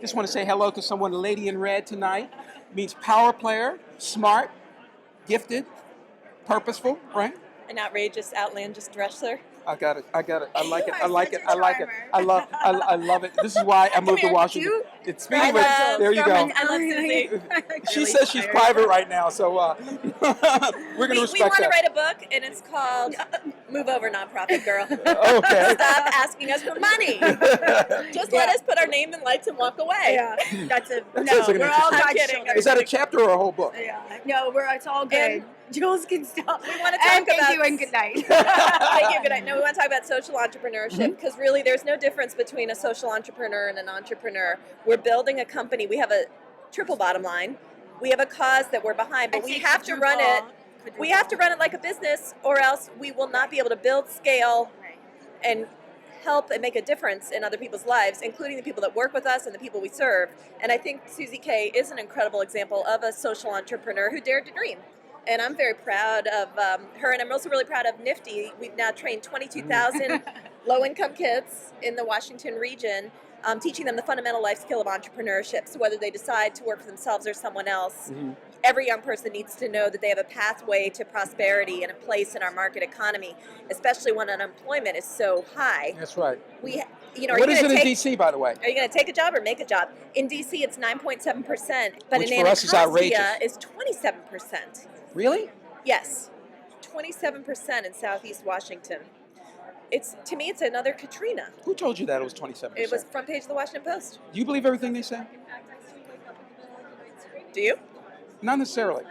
Just want to say hello to someone, a lady in red tonight. Means power player, smart, gifted, purposeful, right? An outrageous, outlandish dresser. I got it. I got it. I like You it. are I like such it. a I like it. charmer. I love it. This is why I moved to here, Washington. you- It's speaking with, love- there you go. I love Susie. She says she's private right now, so we're going to We respect want to that. write a book, and it's called Move Over Nonprofit Girl. Okay. Stop asking us for money. Just let us put our name in lights and walk away. Yeah, that's a That no. sounds like an We're all interesting- I'm God's kidding. children. Is that a chapter or a whole book? Yeah, no, it's all good. And Jules can stop. we want to talk And thank about you and good night. Thank you. Good night. No, we want to talk about social entrepreneurship because really there's no difference between a social entrepreneur and an entrepreneur. We're building a company. We have a triple bottom line. We have a cause that we're behind, but we have to run it. We have to run it like a business, or else we will not be able to build scale and help and make a difference in other people's lives, including the people that work with us and the people we serve. And I think Susie K is an incredible example of a social entrepreneur who dared to dream. And I'm very proud of her, and I'm also really proud of Nifty. We've now trained 22,000 low-income kids in the Washington region, teaching them the fundamental life skill of entrepreneurship. So whether they decide to work for themselves or someone else, every young person needs to know that they have a pathway to prosperity and a place in our market economy, especially when unemployment is so high. That's right. What is it in D.C., by the way? Are you going to take a job or make a job? In D.C., it's 9.7%, but Which in for us is outrageous. Anacostia is 27%. Really? Yes, 27% in Southeast Washington. To me, it's another Katrina. Who told you that it was 27%? It was front page of the Washington Post. Do you believe everything they say? Do you? Not necessarily.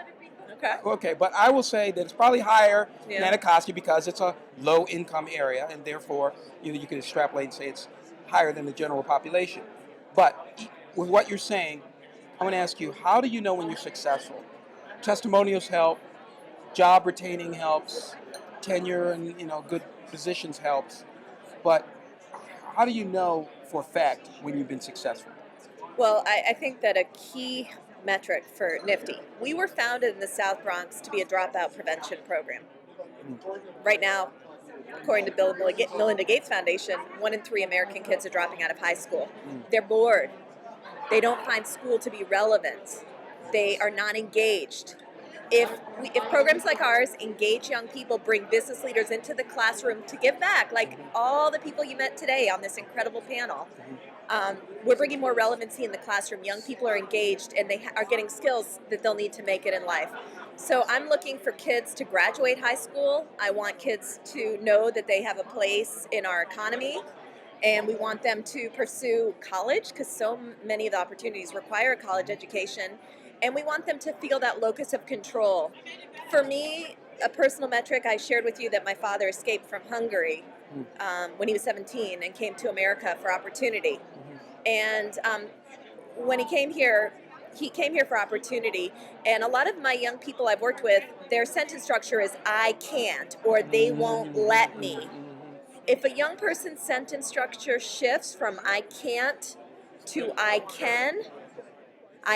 Okay. Okay, but I will say that it's probably higher in Yeah. Anacostia because it's a low-income area, and therefore you can extrapolate and say it's higher than the general population. But with what you're saying, I want to ask you, how do you know when you're successful? Testimonials help, job retaining helps, tenure and good positions helps, but how do you know for a fact when you've been successful? Well, I think that a key metric for Nifty, we were founded in the South Bronx to be a dropout prevention program. Right now, according to Bill and Melinda Gates Foundation, 1 in 3 American kids are dropping out of high school. They're bored. They don't find school to be relevant. They are not engaged. If programs like ours engage young people, bring business leaders into the classroom to give back, like all the people you met today on this incredible panel, we're bringing more relevancy in the classroom. Young people are engaged and they are getting skills that they'll need to make it in life. So I'm looking for kids to graduate high school. I want kids to know that they have a place in our economy. And we want them to pursue college because so many of the opportunities require a college education. And we want them to feel that locus of control. For me, a personal metric, I shared with you that my father escaped from Hungary when he was 17 and came to America for opportunity. And when he came here for opportunity. And a lot of my young people I've worked with, their sentence structure is I can't or they won't let me. If a young person's sentence structure shifts from I can't to I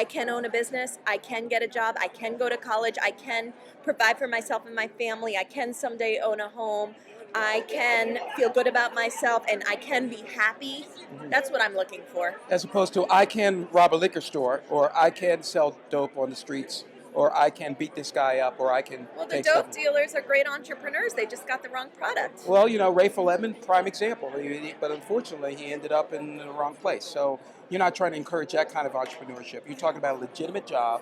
can own a business, I can get a job, I can go to college, I can provide for myself and my family, I can someday own a home, I can feel good about myself, and I can be happy. That's what I'm looking for. As opposed to I can rob a liquor store, or I can sell dope on the streets, or I can beat this guy up, or I can Well, the take dope stuff. dealers are great entrepreneurs. They just got the wrong product. Well, Ray Edmond, prime example. But unfortunately, he ended up in the wrong place. So you're not trying to encourage that kind of entrepreneurship. You're talking about a legitimate job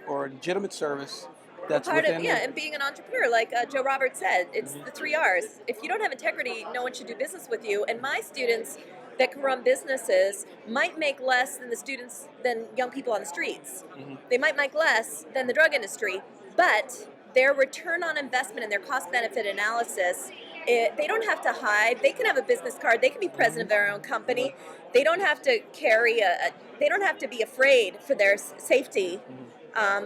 or a legitimate service that's and being an entrepreneur, like Joe Roberts said, it's the 3 R's. If you don't have integrity, no one should do business with you. And my students that can run businesses might make less than young people on the streets. They might make less than the drug industry, but their return on investment and their cost-benefit analysis, they don't have to hide. They can have a business card. They can be president of their own company. They don't have to they don't have to be afraid for their safety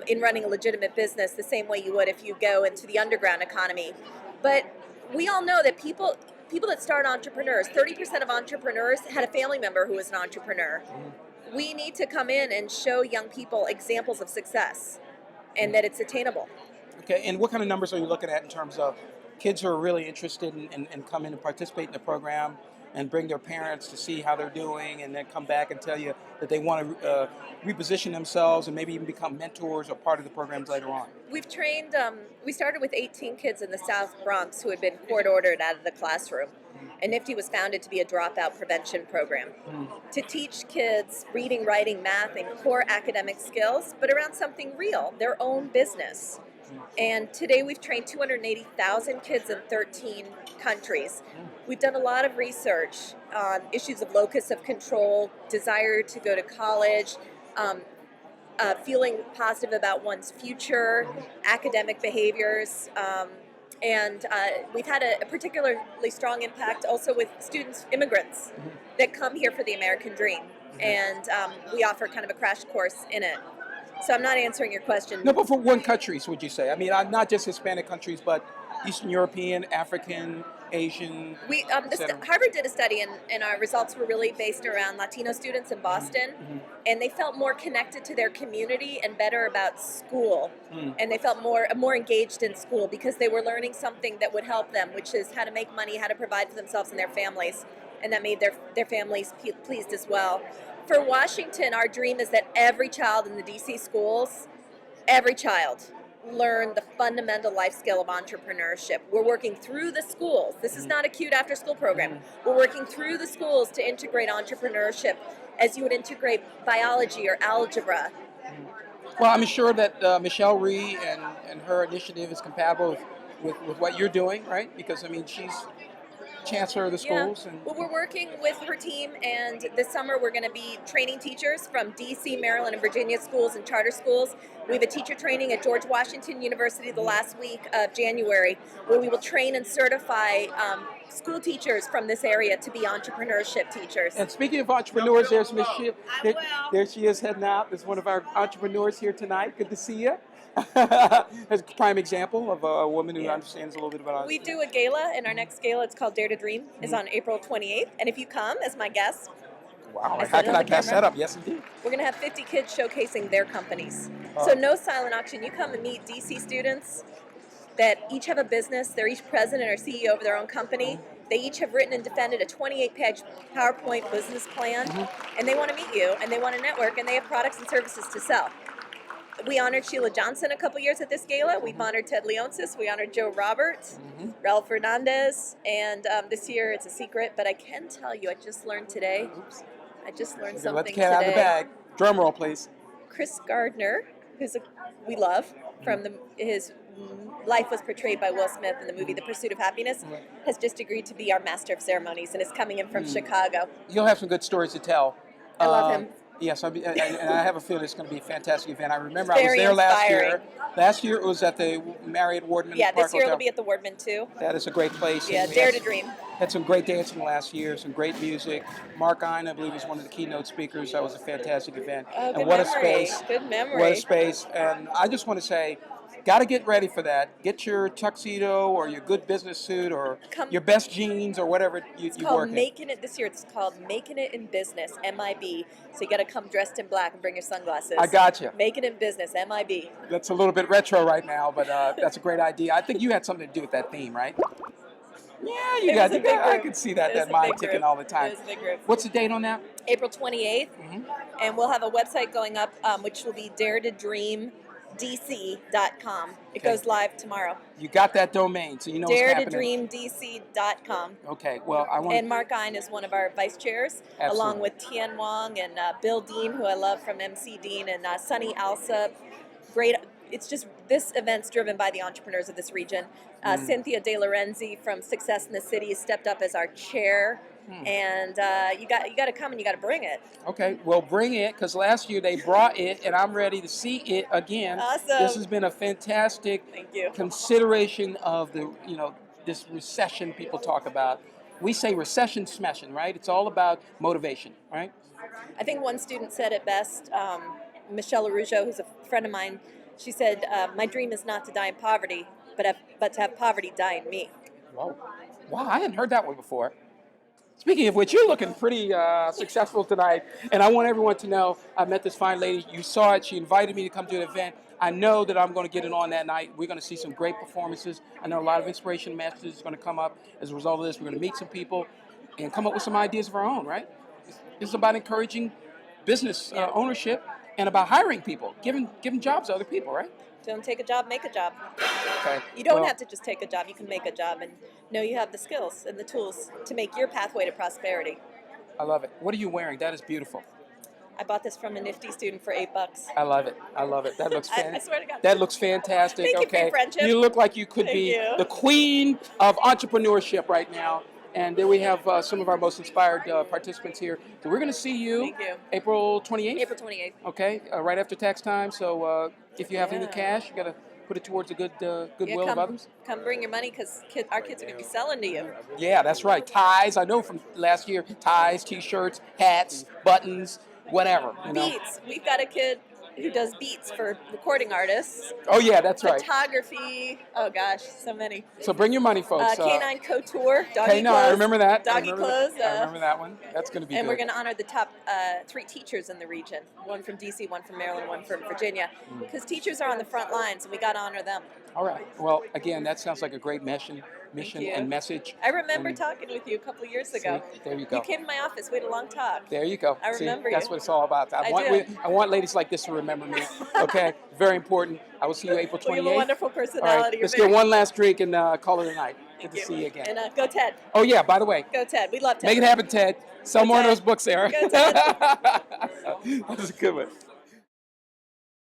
in running a legitimate business the same way you would if you go into the underground economy. But we all know that people that start entrepreneurs, 30% of entrepreneurs had a family member who was an entrepreneur. We need to come in and show young people examples of success and that it's attainable. Okay, and what kind of numbers are you looking at in terms of kids who are really interested and come in and participate in the program and bring their parents to see how they're doing, and then come back and tell you that they want to reposition themselves and maybe even become mentors or part of the programs later on? We've trained, we started with 18 kids in the South Bronx who had been court ordered out of the classroom. And NIFTY was founded to be a dropout prevention program to teach kids reading, writing, math, and core academic skills, but around something real, their own business. And today we've trained 280,000 kids in 13 countries. We've done a lot of research on issues of locus of control, desire to go to college, feeling positive about one's future, academic behaviors, and we've had a particularly strong impact also with students, immigrants, that come here for the American dream. And we offer kind of a crash course in it. So I'm not answering your question. No, but for what countries would you say? I mean, not just Hispanic countries, but Eastern European, African, Asian. Harvard did a study, and our results were really based around Latino students in Boston, and they felt more connected to their community and better about school, and they felt more engaged in school because they were learning something that would help them, which is how to make money, how to provide for themselves and their families, and that made their families pleased as well. For Washington, our dream is that every child in the DC schools, every child, learn the fundamental life skill of entrepreneurship. We're working through the schools. This is not a cute after school program. We're working through the schools to integrate entrepreneurship as you would integrate biology or algebra. Well, I'm sure that Michelle Rhee and her initiative is compatible with what you're doing, right? Because, I mean, she's chancellor of the schools. Yeah. Well, we're working with her team, and this summer we're going to be training teachers from DC, Maryland, and Virginia schools and charter schools. We have a teacher training at George Washington University the last week of January, where we will train and certify school teachers from this area to be entrepreneurship teachers. And speaking of entrepreneurs, there's Miss Sheila. There she is heading out. There's one of our entrepreneurs here tonight. Good to see you. As a prime example of a woman who understands a little bit about We do a gala, and our next gala, it's called Dare to Dream, is on April 28th. And if you come as my guest, wow, how can I pass that up? Yes, indeed. We're going to have 50 kids showcasing their companies. So no silent auction. You come and meet DC students that each have a business. They're each president or CEO of their own company. They each have written and defended a 28-page PowerPoint business plan, and they want to meet you, and they want to network, and they have products and services to sell. We honored Sheila Johnson a couple years at this gala. We've honored Ted Leonsis. We honored Joe Roberts, Ralph Fernandez, and this year it's a secret, but I can tell you, I just learned today. I just learned something Let the cat out of the bag. Drum roll, please. Chris Gardner, we love, from his life was portrayed by Will Smith in the movie The Pursuit of Happiness, has just agreed to be our master of ceremonies and is coming in from Chicago. You'll have some good stories to tell. I love him. Yes, and I have a feeling it's going to be a fantastic event. I remember I was Very there last inspiring. year. Last year it was at the Marriott Wardman Yeah, Park this year Hotel. it'll be at the Wardman too. That is a great place. Yeah, And we Dare had- to Dream. Had some great dancing last year, some great music. Mark Ine, I believe, was one of the keynote speakers. That was a fantastic event. Oh, good and what memory. a space. Good memory. What a space. And I just want to say, got to get ready for that. Get your tuxedo or your good business suit or your best jeans or whatever you work in. Making It this year. It's called Making It in Business, MIB. So you got to come dressed in black and bring your sunglasses. I got you. Making It in Business, MIB. That's a little bit retro right now, but that's a great idea. I think you had something to do with that theme, right? Yeah, you got. I can see that mind ticking all the time. It was a big group. What's the date on that? April 28th, and we'll have a website going up, which will be daretodreamdc.com. It goes live tomorrow. You got that domain, so you know what's happening. daretodreamdc.com. Okay, well, I want. And Mark Ine is one of our vice chairs, along with Tien Wong and Bill Dean, who I love from MC Dean, and Sunny Alsop. Great. It's just, this event's driven by the entrepreneurs of this region. Cynthia De Lorenzi from Success in the City has stepped up as our chair. And you got to come and you got to bring it. Okay, well, bring it, because last year they brought it, and I'm ready to see it again. Awesome. This has been a fantastic consideration of this recession people talk about. We say recession smashing, right? It's all about motivation, right? I think one student said it best, Michelle Arujo, who's a friend of mine. She said, my dream is not to die in poverty, but to have poverty die in me. Wow, I hadn't heard that one before. Speaking of which, you're looking pretty successful tonight, and I want everyone to know I met this fine lady. You saw it. She invited me to come to an event. I know that I'm going to get it on that night. We're going to see some great performances. I know a lot of inspiration messages are going to come up as a result of this. We're going to meet some people. and come up with some ideas of our own, right? It's about encouraging business ownership and about hiring people, giving jobs to other people, right? Don't take a job, make a job. Okay. You don't Well, have to just take a job. You can make a job and know you have the skills and the tools to make your pathway to prosperity. I love it. What are you wearing? That is beautiful. I bought this from a Nifty student for $8. I love it. I love it. That looks I swear to God. That looks fantastic. Thank you for Okay. your friendship. You look like you could Thank be you. the queen of entrepreneurship right now. And then we have some of our most inspired participants here. So we're going to see you, Thank you. April 28th. April 28th. Okay, right after tax time. So if you have any Yeah. cash, you got to put it towards the goodwill of come, others. come bring your money because our kids are going to be selling to you. Yeah, that's right. Ties. I know from last year. Ties, T-shirts, hats, buttons, whatever. You know. Beats. We've got a kid who does beats for recording artists. Oh yeah, that's right. Photography. Oh gosh, so many. So bring your money, folks. Canine couture. Doggy Okay, no, clothes. I remember that. Doggy clothes. I remember that one. That's going to be And good. we're going to honor the top 3 teachers in the region. One from DC, one from Maryland, one from Virginia. Because teachers are on the front lines, and we got to honor them. All right. Well, again, that sounds like a great mission you. and message. I remember And talking with you a couple of years ago. See, there you go. You came to my office. We had a long talk. There you go. I remember See, that's you. what it's all about. I do. I want ladies like this to remember me. Okay, very important. I will see you April 28th. Well, you have a wonderful All personality. right, let's get one last drink and call it a night. Good to see you again. And go Ted. Oh yeah, by the way, Go Ted. We love Ted. make it happen, Ted. Sell Go more of Ted. those books, Sarah. Go Ted. That was a good one.